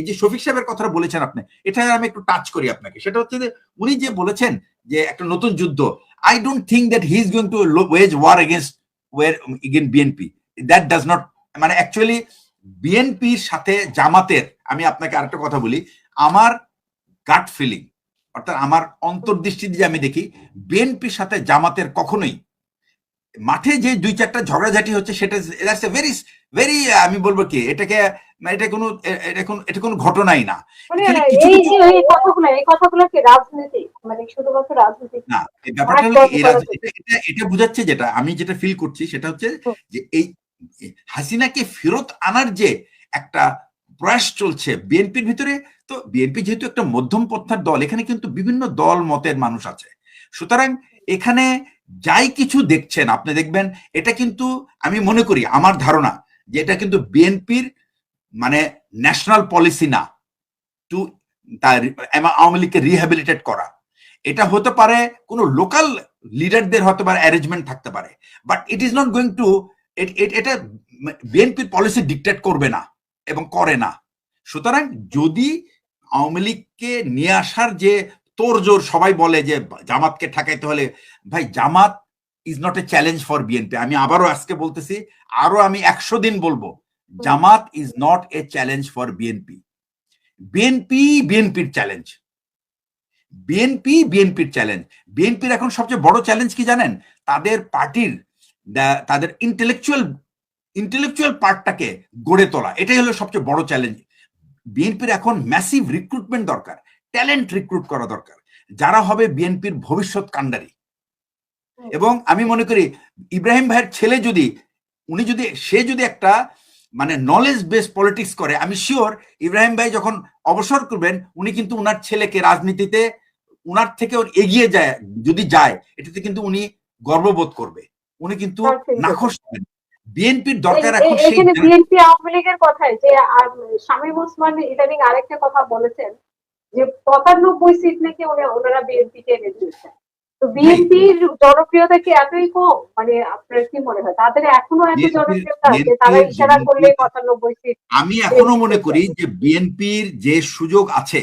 এই যে শফিক সাহেবের কথাটা বলেছেন আপনি, এটা আমি একটু টাচ করি আপনাকে। সেটা হচ্ছে যে উনি যে বলেছেন যে একটা নতুন যুদ্ধ, I don't think that he is going to wage war against BNP. That does not, মানে অ্যাকচুয়ালি বিএনপির সাথে জামাতের, আমি আপনাকে আরেকটা কথা বলি, আমার গাট ফিলিং অর্থাৎ আমার অন্তর্দৃষ্টি দিয়ে আমি দেখি বিএনপির সাথে জামাতের কখনোই মাঠে যে দুই চারটা ঝগড়াঝাটি হচ্ছে সেটা ভেরি ভেরি, আমি বলবো কি এটাকে, এটা কোনো ঘটনাই না। না, ব্যাপারটা হলো এটা বোঝাচ্ছে, যেটা আমি যেটা ফিল করছি সেটা হচ্ছে যে এই হাসিনাকে ফেরত আনার যে একটা প্রয়াস চলছে বিএনপির ভিতরে। তো বিএনপি যেহেতু একটা মধ্যম পন্থার দল, এখানে কিন্তু বিভিন্ন দল মতের মানুষ আছে। সুতরাং এখানে যাই কিছু দেখছেন আপনি দেখবেন এটা কিন্তু, আমি মনে করি, আমার ধারণা যে এটা কিন্তু বিএনপির মানে ন্যাশনাল পলিসি না টু আওয়ামী লীগকে রিহ্যাবিলিটেট করা। এটা হতে পারে কোনো লোকাল লিডারদের হতে পারে অ্যারেঞ্জমেন্ট থাকতে পারে, but it is not going to, এটা বিএনপির পলিসি ডিকটেট করবে না এবং করে না। সুতরাং যদি আওয়ামী লীগকে নিয়ে আসার যে তোড়জোড়, সবাই বলে যে জামাতকে ঠেকাইতে হলে, ভাই Jamaat is not a challenge for BNP. আমি আবারও আজকে বলতেছি, আরো আমি 100 দিন বলবো, Jamaat is not a challenge for BNP. বিএনপির চ্যালেঞ্জ, বিএনপির চ্যালেঞ্জ। বিএনপির এখন সবচেয়ে বড় চ্যালেঞ্জ কি জানেন? তাদের পার্টির, তাদের ইন্টেলেকচুয়াল পার্টটাকে গড়ে তোলা, এটাই হলো সবচেয়ে বড় চ্যালেঞ্জ। বিএনপির এখন ম্যাসিভ রিক্রুটমেন্ট দরকার, ট্যালেন্ট রিক্রুট করা দরকার, যারা হবে বিএনপির ভবিষ্যৎ কাণ্ডারি। এবং আমি মনে করি ইব্রাহিম ভাইয়ের ছেলে যদি, সে যদি একটা মানে নলেজ বেস পলিটিক্স করে, আমি শিওর ইব্রাহিম ভাই যখন অবসর করবেন উনি কিন্তু উনার ছেলেকে রাজনীতিতে উনার থেকে এগিয়ে যায়, যদি যায় এটাতে কিন্তু উনি গর্ববোধ করবে, উনি কিন্তু নাখোশ হবেন। বিএনপির দরকার এখন সেই বিএনপি আওয়ামী লীগের কথায় যে শামীম ওসমান ইদানিং আরেকটা কথা বলেছেন যে 95 সিট নাকি ওনারা বিএনপিকে এনে দিয়েছেন। তো বিএনপির জনপ্রিয়তা কি এতই কম? মানে আপনার কি মনে হয় তাদের এখনো এত জনপ্রিয়তা যে তারা ইশারা করলে 95 সিট? আমি এখনো মনে করি যে বিএনপির যে সুযোগ আছে,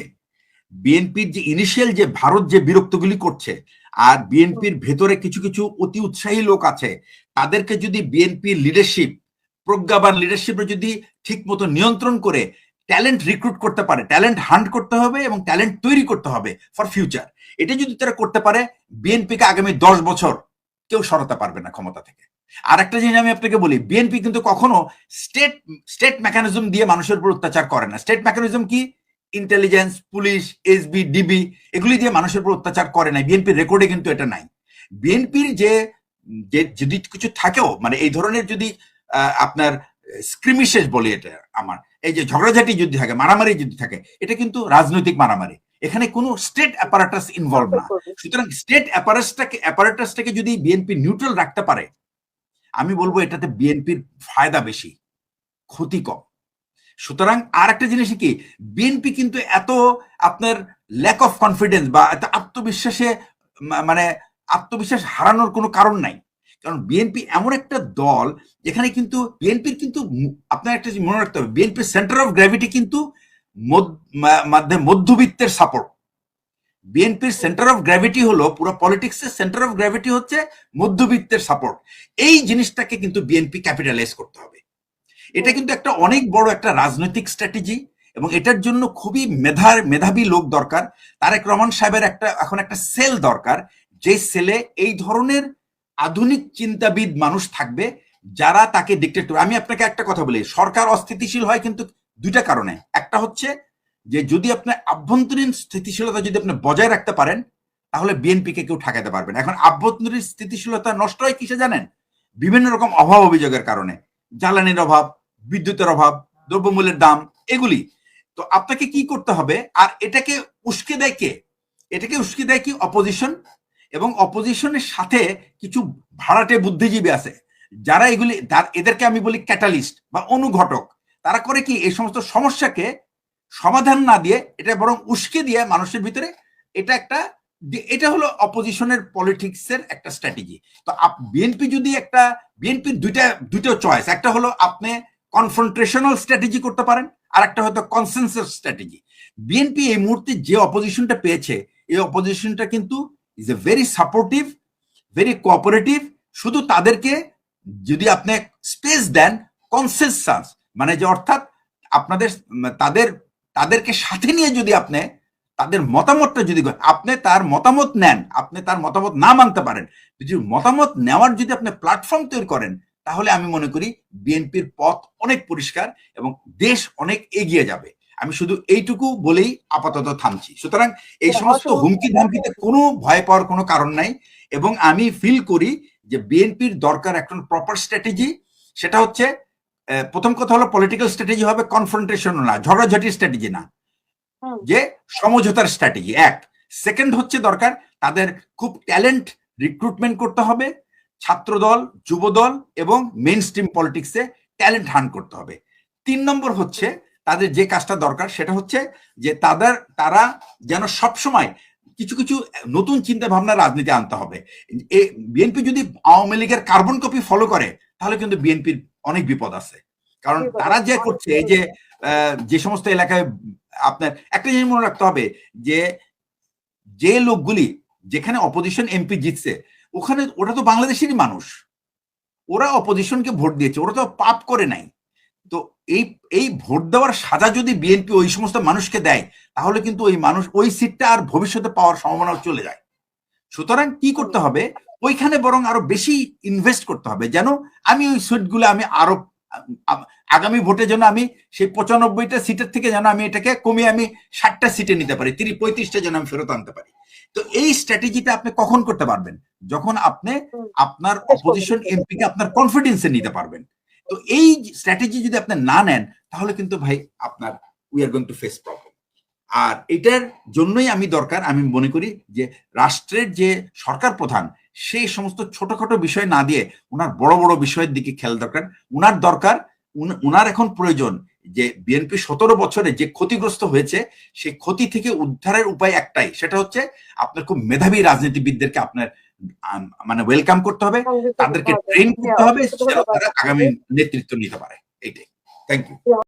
বিএনপির যে ইনিশিয়াল যে ভারত যে বিরক্তগুলি করছে, আর বিএনপির ভেতরে কিছু কিছু অতি উৎসাহী লোক আছে, তাদেরকে যদি বিএনপির লিডারশিপ, প্রজ্ঞাবান লিডারশিপে যদি ঠিক মতো নিয়ন্ত্রণ করে ট্যালেন্ট রিক্রুট করতে পারে, ট্যালেন্ট হান্ট করতে হবে এবং ট্যালেন্ট তৈরি করতে হবে ফর ফিউচার, এটা যদি তারা করতে পারে, বিএনপিকে আগামী 10 বছর কেউ সরাতে পারবে না ক্ষমতা থেকে। আর একটা জিনিস আমি আপনাকে বলি, বিএনপি কিন্তু কখনো স্টেট মেকানিজম দিয়ে মানুষের উপর অত্যাচার করে না। স্টেট মেকানিজম কি? ইন্টেলিজেন্স, পুলিশ, এসবি, ডিবি, এগুলি দিয়ে মানুষের উপর অত্যাচার করে নাই। বিএনপির রেকর্ডে কিন্তু এটা নাই। বিএনপির যে যদি কিছু থাকেও, মানে এই ধরনের যদি আপনার স্ক্রিমিশেস বলি, এটা আমার এই যে ঝগড়াঝাটি যদি থাকে, মারামারি যদি থাকে, এটা কিন্তু রাজনৈতিক মারামারি, এখানে কোনো স্টেট অ্যাপারেটাস ইনভলভ না। সুতরাং স্টেট অ্যাপারেটাসটাকে যদি বিএনপি নিউট্রাল রাখতে পারে, আমি বলবো এটাতে বিএনপির ফায়দা বেশি, ক্ষতি কম। সুতরাং আর একটা জিনিস কি, বিএনপি কিন্তু এত আপনার ল্যাক অফ কনফিডেন্স বা এত আত্মবিশ্বাসে, মানে আত্মবিশ্বাস হারানোর কোনো কারণ নাই। কারণ বিএনপি এমন একটা দল যেখানে কিন্তু বিএনপির কিন্তু আপনার একটা মনে রাখতে হবে, বিএনপির সেন্টার অফ গ্র্যাভিটি কিন্তু মধ্যবিত্তের সাপোর্ট। বিএনপির সেন্টার অফ গ্র্যাভিটি হলো, পুরো পলিটিক্সের সেন্টার অফ গ্র্যাভিটি হচ্ছে মধ্যবিত্তের সাপোর্ট। এই জিনিসটাকে কিন্তু বিএনপি ক্যাপিটালাইজ করতে হবে। এটা কিন্তু একটা অনেক বড় একটা রাজনৈতিক স্ট্র্যাটেজি, এবং এটার জন্য খুবই মেধাবী লোক দরকার। তারেক রহমান সাহেবের এখন একটা সেল দরকার, যে সেলে এই ধরনের আধুনিক চিন্তাবিদ মানুষ থাকবে যারা তাকে ডিক্টেট করবে। আমি আপনাকে একটা কথা বলি, সরকার অস্থিতিশীল হয় কিন্তু দুইটা কারণে। একটা হচ্ছে যে যদি আপনার আভ্যন্তরীণ স্থিতিশীলতা যদি আপনি বজায় রাখতে পারেন, তাহলে বিএনপিকে কেউ ঠেকাতে পারবে না। এখন আভ্যন্তরীণ স্থিতিশীলতা নষ্ট হয় কিসে জানেন? বিভিন্ন রকম অভাব অভিযোগের কারণে, জ্বালানির অভাব, বিদ্যুতের অভাব, দ্রব্যমূল্যের দাম, এগুলি। তো আপনাকে কি করতে হবে? আর এটাকে উস্কে দেয় কে? এটাকে উস্কে দেয় কি? অপোজিশন। এবং অপোজিশনের সাথে কিছু ভাড়াটে বুদ্ধিজীবী আছে, যারা এগুলি, এদেরকে আমি বলি ক্যাটালিস্ট বা অনুঘটক। তারা করে কি, এই সমস্ত সমস্যাকে সমাধান না দিয়ে এটা বরং উস্কে দিয়ে মানুষের ভিতরে, এটা হলো অপোজিশনের পলিটিক্সের একটা স্ট্র্যাটেজি। তো বিএনপি যদি বিএনপির দুইটা চয়েস, একটা হলো আপনি কনফ্রন্টেশনাল স্ট্র্যাটেজি করতে পারেন, আর একটা হয়তো কনসেনসাস স্ট্র্যাটেজি। বিএনপি এই মুহূর্তে যে অপোজিশনটা পেয়েছে, এই অপোজিশনটা কিন্তু is a very supportive, very cooperative. শুধু তাদেরকে যদি আপনি স্পেস দেন, কনসেনসাস মানে যে অর্থাৎ আপনাদের তাদেরকে সাথে নিয়ে যদি আপনি তাদের মতামতটা যদি আপনি তার মতামত নেন, আপনি তার মতামত না মানতে পারেন, যদি মতামত নেওয়ার যদি আপনি প্ল্যাটফর্ম তৈরি করেন, তাহলে আমি মনে করি বিএনপির পথ অনেক পরিষ্কার এবং দেশ অনেক এগিয়ে যাবে। আমি শুধু এইটুকু বলেই আপাতত থামছি। সুতরাং এই সমস্ত হুমকি ধামকিতে কোনো ভয় পাওয়ার কোনো কারণ নাই। এবং আমি ফিল করি যে বিএনপির দরকার এখন প্রপার স্ট্র্যাটেজি। সেটা হচ্ছে প্রথম কথা হলো পলিটিক্যাল স্ট্র্যাটেজি হবে কনফ্রন্টেশন না, ঝগড়াঝাটির স্ট্র্যাটেজি না, যে সমঝোতার স্ট্র্যাটেজি এক। সেকেন্ড হচ্ছে দরকার তাদের খুব ট্যালেন্ট রিক্রুটমেন্ট করতে হবে, ছাত্রদল, যুবদল এবং মেইন স্ট্রিম পলিটিক্সে ট্যালেন্ট হান্ট করতে হবে। 3 নম্বর হচ্ছে তাদের যে কাজটা দরকার সেটা হচ্ছে যে তারা যেন সবসময় কিছু কিছু নতুন চিন্তা ভাবনা রাজনীতি আনতে হবে। বিএনপি যদি আওয়ামী লীগের কার্বন কপি ফলো করে তাহলে কিন্তু বিএনপির অনেক বিপদ আছে। কারণ তারা যে করছে এই যে সমস্ত এলাকায় আপনার একটা জিনিস মনে রাখতে হবে যে লোকগুলি যেখানে অপোজিশন এমপি জিতছে ওখানে ওটা তো বাংলাদেশেরই মানুষ, ওরা অপোজিশনকে ভোট দিয়েছে, ওরা তো পাপ করে নাই। তো এই ভোট দেওয়ার সাজা যদি বিএনপি ওই সমস্ত মানুষকে দেয় তাহলে কিন্তু ওই মানুষ ওই সিটটা আর ভবিষ্যতে পাওয়ার সম্ভাবনা চলে যায়। সুতরাং কি করতে হবে, ওইখানে বরং আরো বেশি ইনভেস্ট করতে হবে, যেন আমি ওই সিটগুলো আমি আরো আগামী ভোটের জন্য আমি সেই 95টা সিটের থেকে যেন আমি এটাকে কমিয়ে আমি 60টা সিটে নিতে পারি, 35টা যেন আমি ফেরত আনতে পারি। তো এই স্ট্র্যাটেজিটা আপনি কখন করতে পারবেন? যখন আপনি আপনার অপোজিশন এমপিকে আপনার কনফিডেন্সে নিতে পারবেন। তো এই স্ট্র্যাটেজি যদি আপনি না নেন তাহলে কিন্তু ভাই আপনার we are going to face problem. আর এটার জন্যই আমি মনে করি যে রাষ্ট্রের যে সরকার প্রধান সেই সমস্ত ছোটখাটো বিষয় না দিয়ে ওনার বড় বড় বিষয়ের দিকে খেয়াল দরকার। ওনার এখন প্রয়োজন যে বিএনপি 17 বছরে যে ক্ষতিগ্রস্ত হয়েছে সেই ক্ষতি থেকে উদ্ধারের উপায় একটাই, সেটা হচ্ছে আপনার খুব মেধাবী রাজনীতিবিদদেরকে আপনার মানে ওয়েলকাম করতে হবে, তাদেরকে ট্রেন করতে হবে, তারা আগামী নেতৃত্ব নিতে পারে। এইটাই। Thank you.